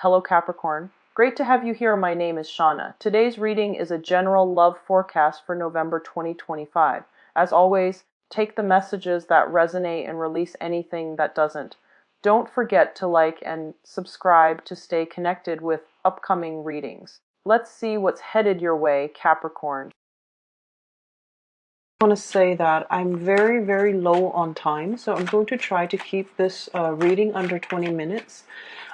Hello Capricorn. Great to have you here. My name is Shauna. Today's reading is a general love forecast for November 2025. As always, take the messages that resonate and release anything that doesn't. Don't forget to like and subscribe to stay connected with upcoming readings. Let's see what's headed your way, Capricorn. I want to say that I'm very, very low on time, so I'm going to try to keep this reading under 20 minutes.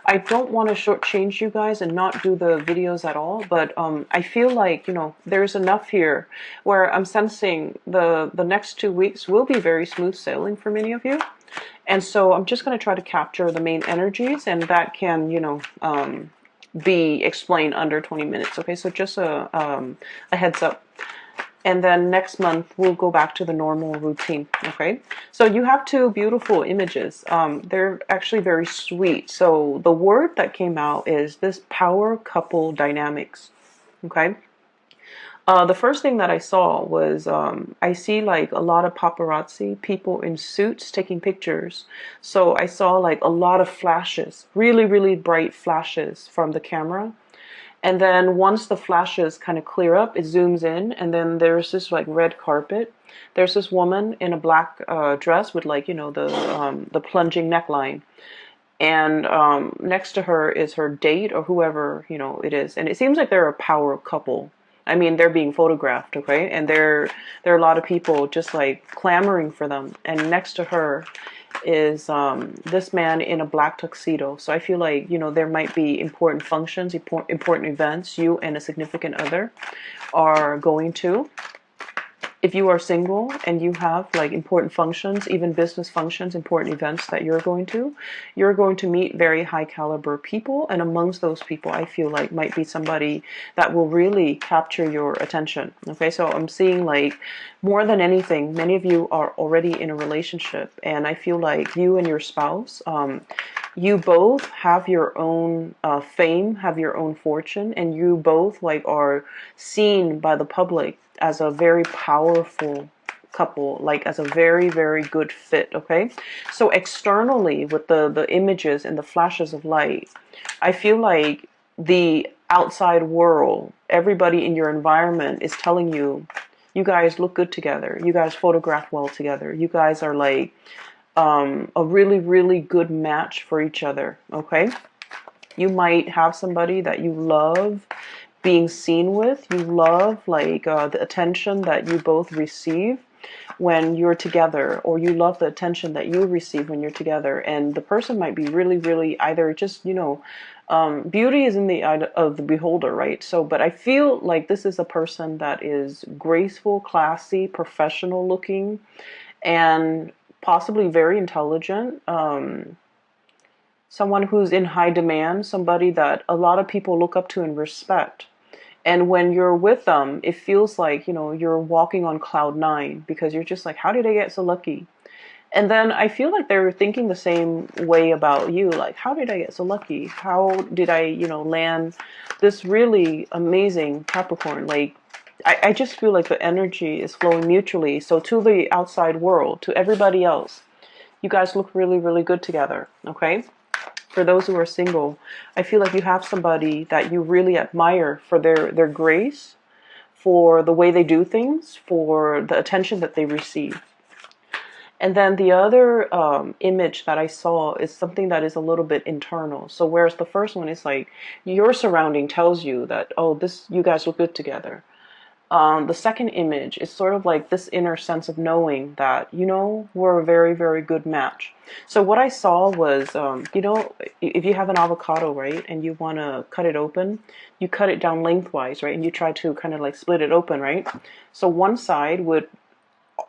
I don't want to shortchange you guys and not do the videos at all, but I feel like, there's enough here where I'm sensing the next 2 weeks will be very smooth sailing for many of you. And so I'm just going to try to capture the main energies, and that can, be explained under 20 minutes. Okay, so just a heads up. And then next month, we'll go back to the normal routine, okay? So you have two beautiful images. They're actually very sweet. So the word that came out is this power couple dynamics, okay? The first thing that I saw was, I see like a lot of paparazzi, people in suits taking pictures. So I saw like a lot of flashes, really, really bright flashes from the camera. And then once the flashes kind of clear up, it zooms in, and then there's this like red carpet. There's this woman in a black dress with like, the plunging neckline. And next to her is her date or whoever, it is. And it seems like they're a power couple. I mean, they're being photographed, okay? And there are a lot of people just like clamoring for them. And next to her is this man in a black tuxedo. So I feel like, there might be important functions, important events you and a significant other are going to. If you are single and you have like important functions, even business functions, important events that you're going to meet very high caliber people. And amongst those people, I feel like might be somebody that will really capture your attention. Okay, so I'm seeing like more than anything, many of you are already in a relationship, and I feel like you and your spouse, you both have your own fame, have your own fortune, and you both like are seen by the public as a very powerful couple, like as a very, very good fit, okay? So externally, with the images and the flashes of light, I feel like the outside world, everybody in your environment is telling you, you guys look good together, you guys photograph well together, you guys are like a really, really good match for each other, okay? You might have somebody that you love being seen with. You love like the attention that you both receive when you're together, or you love the attention that you receive when you're together. And the person might be really, really either just, beauty is in the eye of the beholder, right? So, but I feel like this is a person that is graceful, classy, professional looking, and possibly very intelligent. Someone who's in high demand, somebody that a lot of people look up to and respect. And when you're with them, it feels like, you're walking on cloud nine, because you're just like, how did I get so lucky? And then I feel like they're thinking the same way about you. Like, how did I get so lucky? How did I, land this really amazing Capricorn? Like, I just feel like the energy is flowing mutually. So to the outside world, to everybody else, you guys look really, really good together, okay? For those who are single, I feel like you have somebody that you really admire for their grace, for the way they do things, for the attention that they receive. And then the other image that I saw is something that is a little bit internal. So whereas the first one is like your surrounding tells you that, oh, you guys look good together. The second image is sort of like this inner sense of knowing that, we're a very, very good match. So what I saw was, if you have an avocado, right, and you want to cut it open, you cut it down lengthwise, right, and you try to kind of like split it open, right? So one side would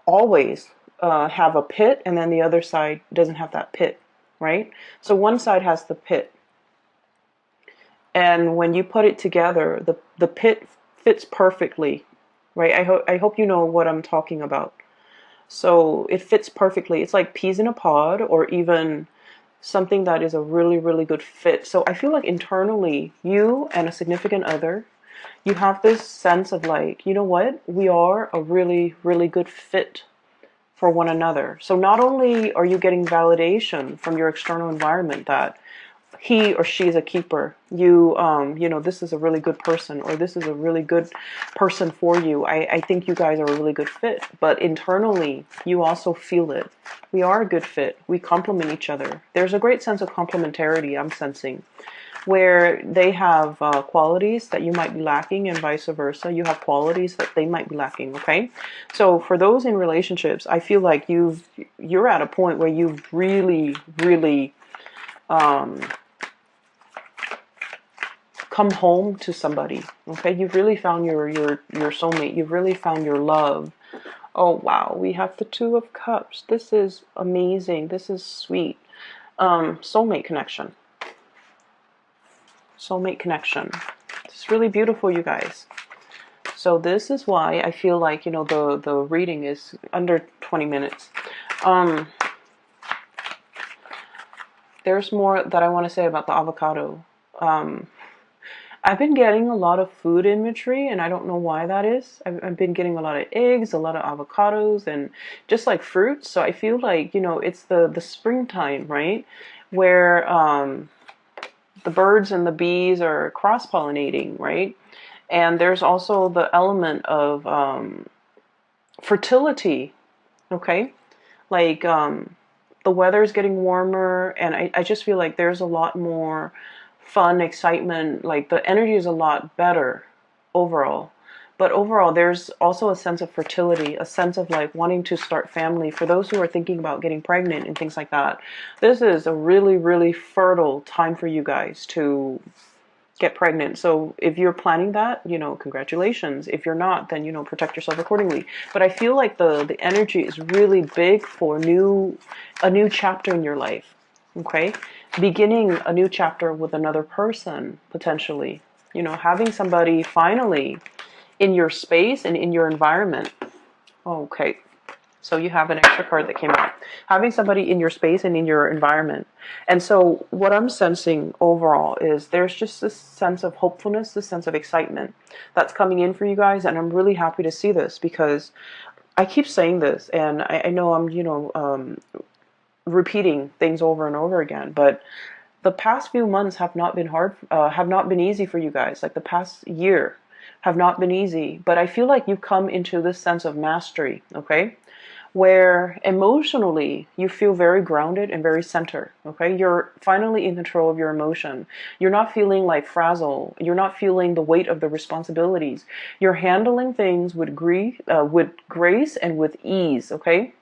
always have a pit, and then the other side doesn't have that pit, right? So one side has the pit. And when you put it together, the pit fits perfectly, right? I hope you know what I'm talking about. So it fits perfectly. It's like peas in a pod, or even something that is a really, really good fit. So I feel like internally, you and a significant other, you have this sense of like, you know what? We are a really, really good fit for one another. So not only are you getting validation from your external environment that he or she is a keeper. You, you know, this is a really good person, or this is a really good person for you. I think you guys are a really good fit, but internally, you also feel it. We are a good fit. We complement each other. There's a great sense of complementarity I'm sensing, where they have qualities that you might be lacking, and vice versa. You have qualities that they might be lacking. Okay, so for those in relationships, I feel like you're at a point where you've really, really come home to somebody. Okay, you've really found your soulmate. You've really found your love. Oh wow, we have the Two of Cups. This is amazing. This is sweet. Soulmate connection. Soulmate connection. It's really beautiful, you guys. So this is why I feel like, you know, the reading is under 20 minutes. There's more that I want to say about the avocado. I've been getting a lot of food imagery, and I don't know why that is. I've been getting a lot of eggs, a lot of avocados, and just like fruits. So I feel like, you know, it's the springtime, right? Where the birds and the bees are cross-pollinating, right? And there's also the element of fertility, okay? Like the weather's getting warmer, and I just feel like there's a lot more fun, excitement, like the energy is a lot better overall. But overall, there's also a sense of fertility, a sense of like wanting to start family. For those who are thinking about getting pregnant and things like that, this is a really, really fertile time for you guys to get pregnant. So if you're planning that, you know, congratulations. If you're not, then, you know, protect yourself accordingly. But I feel like the energy is really big for a new chapter in your life. Okay? Beginning a new chapter with another person, potentially. You know, having somebody finally in your space and in your environment. Okay. So you have an extra card that came out. Having somebody in your space and in your environment. And so what I'm sensing overall is there's just this sense of hopefulness, this sense of excitement that's coming in for you guys. And I'm really happy to see this, because I keep saying this, and I know I'm, you know, repeating things over and over again, but the past few months have not been have not been easy for you guys. Like the past year have not been easy, but I feel like you've come into this sense of mastery, okay? Where emotionally you feel very grounded and very centered, okay? You're finally in control of your emotion. You're not feeling like frazzled. You're not feeling the weight of the responsibilities. You're handling things with grace and with ease, okay?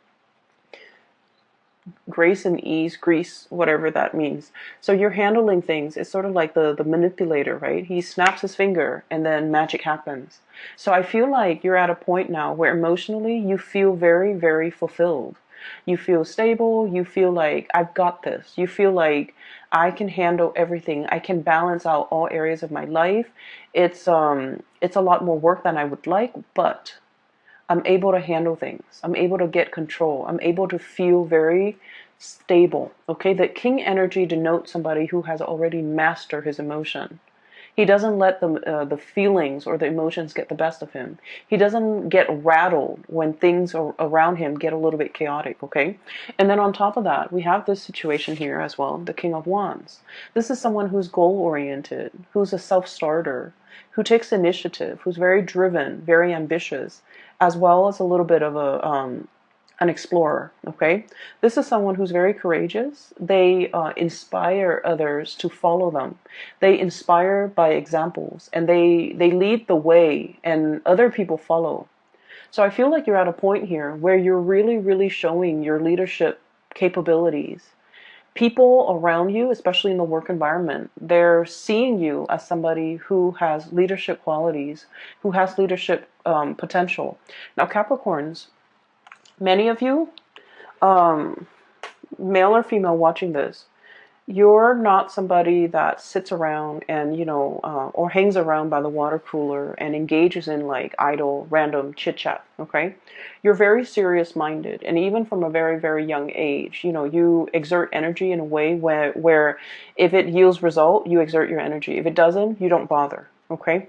Grace and ease, grease, whatever that means. So you're handling things. It's sort of like the manipulator, right? He snaps his finger and then magic happens. So I feel like you're at a point now where emotionally you feel very, very fulfilled. You feel stable. You feel like I've got this. You feel like I can handle everything. I can balance out all areas of my life. It's a lot more work than I would like, but I'm able to handle things. I'm able to get control. I'm able to feel very stable. Okay, the king energy denotes somebody who has already mastered his emotion. He doesn't let the feelings or the emotions get the best of him. He doesn't get rattled when things around him get a little bit chaotic, okay? And then on top of that, we have this situation here as well, the King of Wands. This is someone who's goal-oriented, who's a self-starter, who takes initiative, who's very driven, very ambitious, as well as a little bit of an explorer, okay? This is someone who's very courageous. They inspire others to follow them. They inspire by examples, and they lead the way, and other people follow. So I feel like you're at a point here where you're really, really showing your leadership capabilities. People around you, especially in the work environment, they're seeing you as somebody who has leadership qualities, who has leadership potential. Now, Capricorns, many of you, male or female watching this, you're not somebody that sits around and, you know, or hangs around by the water cooler and engages in like idle, random chit chat, okay? You're very serious minded. And even from a very, very young age, you know, you exert energy in a way where if it yields result, you exert your energy. If it doesn't, you don't bother, okay?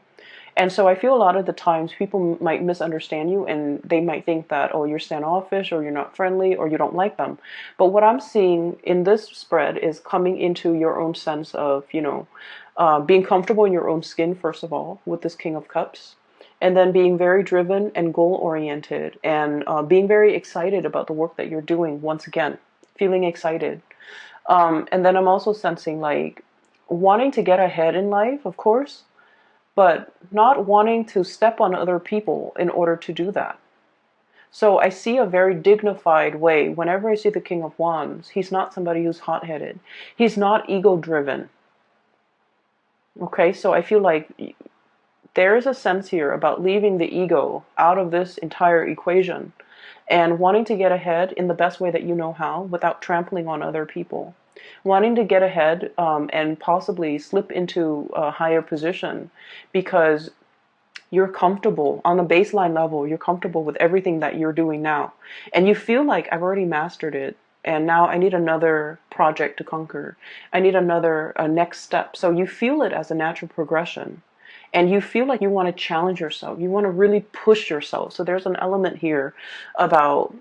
And so I feel a lot of the times people might misunderstand you and they might think that, oh, you're standoffish or you're not friendly or you don't like them. But what I'm seeing in this spread is coming into your own sense of, being comfortable in your own skin, first of all, with this King of Cups. And then being very driven and goal oriented and being very excited about the work that you're doing once again, feeling excited. And then I'm also sensing like wanting to get ahead in life, of course, but not wanting to step on other people in order to do that. So I see a very dignified way. Whenever I see the King of Wands, he's not somebody who's hot-headed. He's not ego-driven. Okay, so I feel like there is a sense here about leaving the ego out of this entire equation and wanting to get ahead in the best way that you know how without trampling on other people. Wanting to get ahead and possibly slip into a higher position because you're comfortable on a baseline level. You're comfortable with everything that you're doing now. And you feel like I've already mastered it. And now I need another project to conquer. I need another next step. So you feel it as a natural progression. And you feel like you want to challenge yourself. You want to really push yourself. So there's an element here about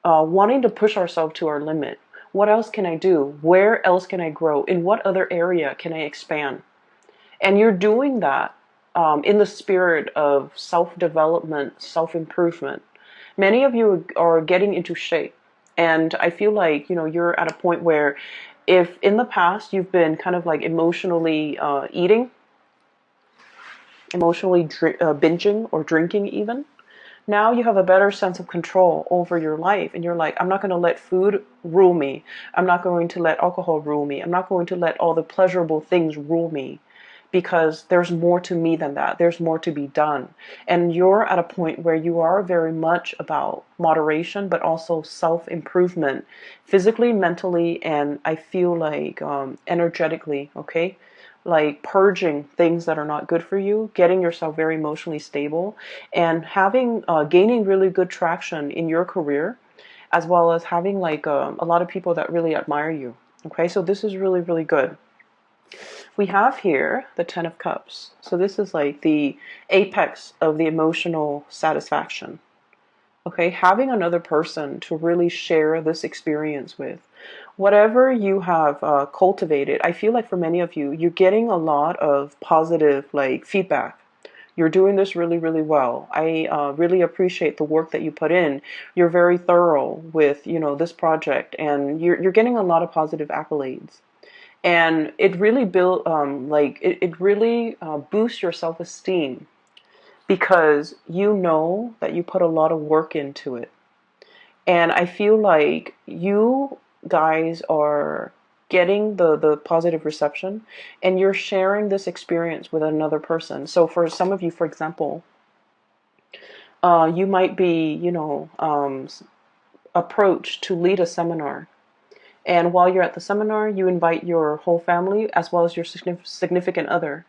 wanting to push ourselves to our limit. What else can I do? Where else can I grow? In what other area can I expand? And you're doing that in the spirit of self-development, self-improvement. Many of you are getting into shape. And I feel like, you're at a point where if in the past you've been kind of like emotionally eating, emotionally binging or drinking even, now you have a better sense of control over your life. And you're like, I'm not going to let food rule me. I'm not going to let alcohol rule me. I'm not going to let all the pleasurable things rule me. Because there's more to me than that. There's more to be done. And you're at a point where you are very much about moderation, but also self-improvement, physically, mentally, and I feel like energetically, okay? Like purging things that are not good for you, getting yourself very emotionally stable, and gaining really good traction in your career, as well as having like a lot of people that really admire you. Okay, so this is really, really good. We have here the Ten of Cups. So this is like the apex of the emotional satisfaction. Okay, having another person to really share this experience with. Whatever you have cultivated, I feel like for many of you, you're getting a lot of positive like feedback. You're doing this really, really well. I really appreciate the work that you put in. You're very thorough with, this project, and you're getting a lot of positive accolades. And it really it really boosts your self-esteem because you know that you put a lot of work into it. And I feel like you guys are getting the positive reception and you're sharing this experience with another person. So for some of you, for example, you might be, approached to lead a seminar. And while you're at the seminar, you invite your whole family as well as your significant other.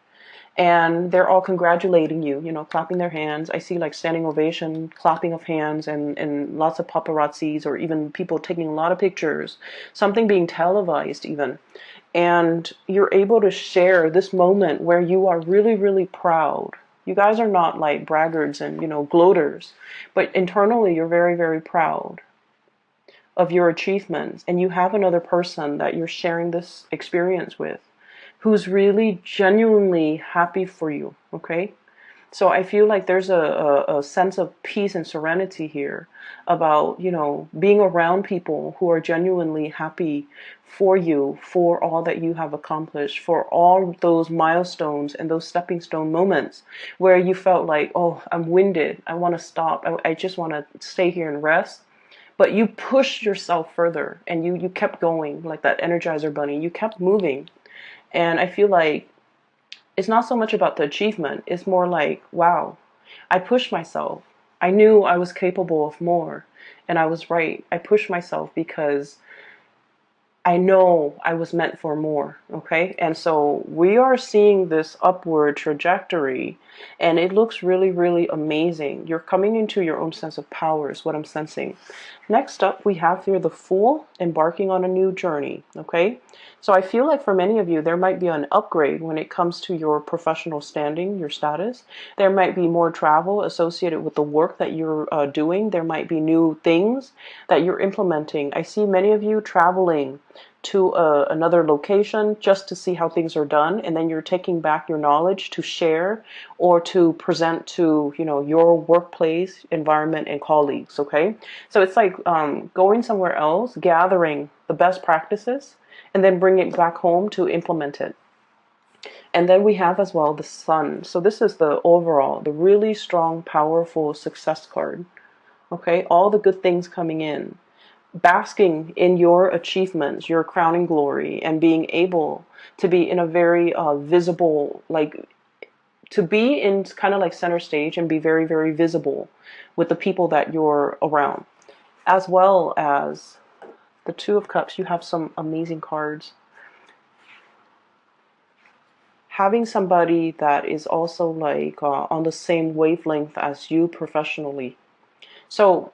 And they're all congratulating you, clapping their hands. I see like standing ovation, clapping of hands, and lots of paparazzis or even people taking a lot of pictures, something being televised even. And you're able to share this moment where you are really, really proud. You guys are not like braggarts and, gloaters, but internally you're very, very proud of your achievements, and you have another person that you're sharing this experience with who's really genuinely happy for you, okay? So I feel like there's a sense of peace and serenity here about, being around people who are genuinely happy for you, for all that you have accomplished, for all those milestones and those stepping stone moments where you felt like, oh, I'm winded, I want to stop, I just want to stay here and rest. But you pushed yourself further and you kept going like that Energizer bunny. You kept moving. And I feel like it's not so much about the achievement. It's more like, wow, I pushed myself. I knew I was capable of more. And I was right. I pushed myself because I know I was meant for more, okay? And so we are seeing this upward trajectory, and it looks really, really amazing. You're coming into your own sense of power is what I'm sensing. Next up, we have here the Fool, embarking on a new journey, okay? So I feel like for many of you, there might be an upgrade when it comes to your professional standing, your status. There might be more travel associated with the work that you're doing. There might be new things that you're implementing. I see many of you traveling to another location just to see how things are done, and then you're taking back your knowledge to share or to present to, you know, your workplace environment and colleagues. Okay, so it's like going somewhere else, gathering the best practices, and then bring it back home to implement it. And then we have as well the Sun. So this is the overall, the really strong, powerful success card. Okay, all the good things coming in, basking in your achievements, your crowning glory, and being able to be in a very visible, like to be in kind of like center stage and be very, very visible with the people that you're around. As well as the Two of Cups, you have some amazing cards. Having somebody that is also like on the same wavelength as you professionally. So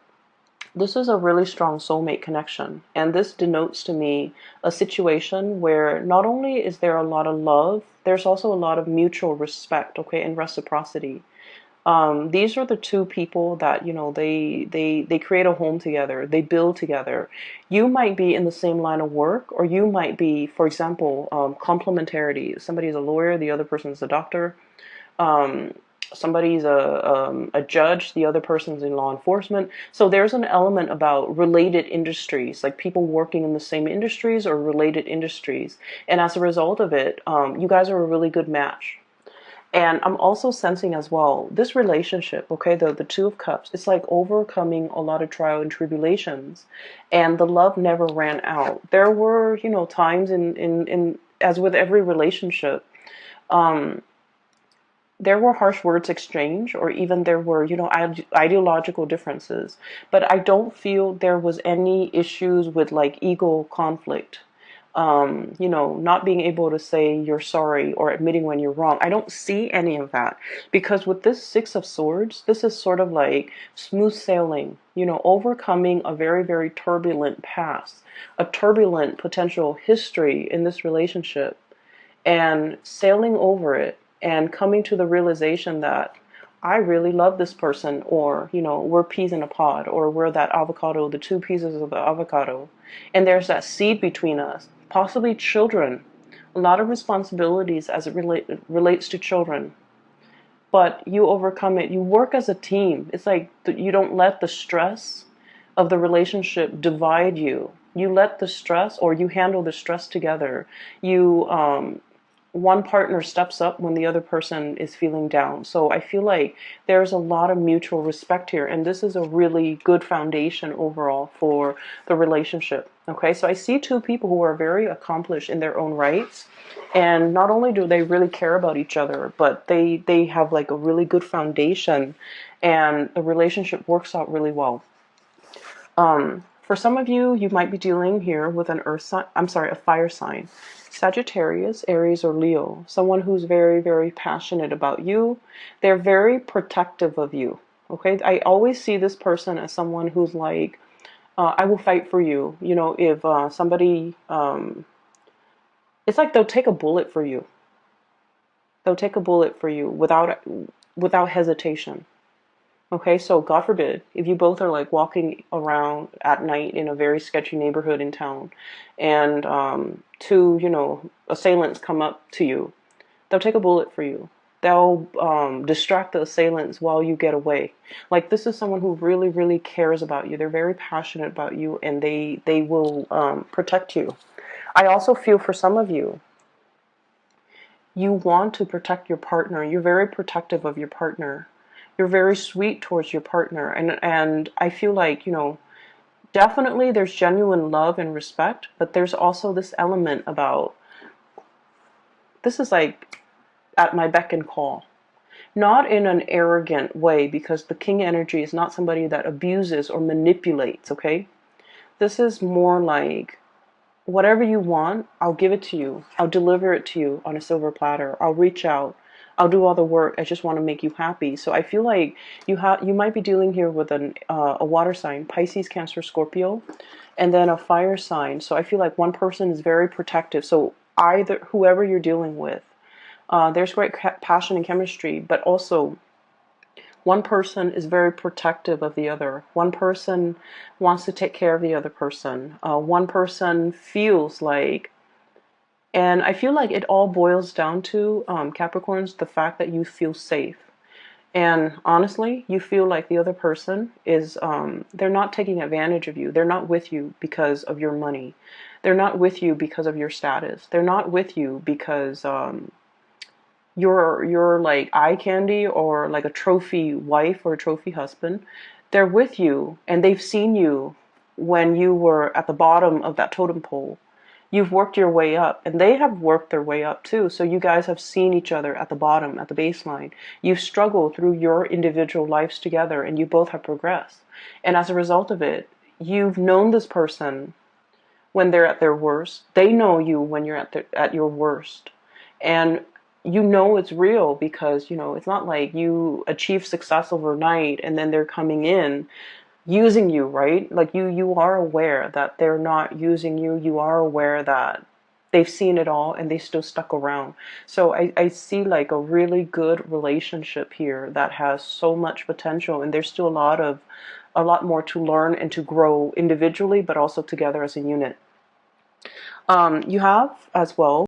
this is a really strong soulmate connection, and this denotes to me a situation where not only is there a lot of love, there's also a lot of mutual respect, okay, and reciprocity. These are the two people that, you know, they create a home together, they build together. You might be in the same line of work, or you might be, for example, complementarity. Somebody's a lawyer, the other person's a doctor. Um, Somebody's a judge, the other person's in law enforcement. So there's an element about related industries, like people working in the same industries or related industries. And as a result of it, you guys are a really good match. And I'm also sensing as well, this relationship, okay, the Two of Cups, it's like overcoming a lot of trial and tribulations. And the love never ran out. There were, you know, times in as with every relationship, um, there were harsh words exchanged, or even there were, you know, ideological differences. But I don't feel there was any issues with like ego conflict. You know, not being able to say you're sorry or admitting when you're wrong. I don't see any of that, because with this Six of Swords, this is sort of like smooth sailing, you know, overcoming a very, very turbulent past, a turbulent potential history in this relationship, and sailing over it and coming to the realization that I really love this person, or, you know, we're peas in a pod, or we're that avocado, the two pieces of the avocado, and there's that seed between us, possibly children, a lot of responsibilities as it relates to children, but you overcome it. You work as a team. It's like you don't let the stress of the relationship divide you. You let the stress, or you handle the stress together. You one partner steps up when the other person is feeling down. So I feel like there's a lot of mutual respect here, and this is a really good foundation overall for the relationship. Okay, so I see two people who are very accomplished in their own rights, and not only do they really care about each other, but they have like a really good foundation, and the relationship works out really well. For some of you, you might be dealing here with an earth sign, I'm sorry, a fire sign. Sagittarius, Aries, or Leo. Someone who's very, very passionate about you. They're very protective of you. Okay, I always see this person as someone who's like, I will fight for you. You know, if somebody, it's like they'll take a bullet for you. They'll take a bullet for you without hesitation. Okay, so God forbid, if you both are like walking around at night in a very sketchy neighborhood in town, and two, you know, assailants come up to you, they'll take a bullet for you. They'll distract the assailants while you get away. Like, this is someone who really, really cares about you. They're very passionate about you, and they will protect you. I also feel for some of you, you want to protect your partner. You're very protective of your partner. You're very sweet towards your partner. And I feel like, you know, definitely there's genuine love and respect, but there's also this element about, this is like at my beck and call. Not in an arrogant way, because the king energy is not somebody that abuses or manipulates, okay? This is more like whatever you want, I'll give it to you. I'll deliver it to you on a silver platter. I'll reach out. I'll do all the work. I just want to make you happy. So I feel like you might be dealing here with a water sign, Pisces, Cancer, Scorpio, and then a fire sign. So I feel like one person is very protective. So either whoever you're dealing with, there's great passion and chemistry, but also one person is very protective of the other. One person wants to take care of the other person. One person feels like, and I feel like it all boils down to, Capricorns, the fact that you feel safe. And honestly, you feel like the other person is, they're not taking advantage of you. They're not with you because of your money. They're not with you because of your status. They're not with you because, you're like eye candy or like a trophy wife or a trophy husband. They're with you and they've seen you when you were at the bottom of that totem pole. You've worked your way up and they have worked their way up too. So you guys have seen each other at the bottom, at the baseline. You've struggled through your individual lives together and you both have progressed. And as a result of it, you've known this person when they're at their worst. They know you when you're at your worst. And you know it's real because, it's not like you achieve success overnight and then they're coming in using you, right? Like you are aware that they're not using you. You are aware that they've seen it all and they still stuck around. So I see like a really good relationship here that has so much potential, and there's still a lot more to learn and to grow individually, but also together as a unit. You have as well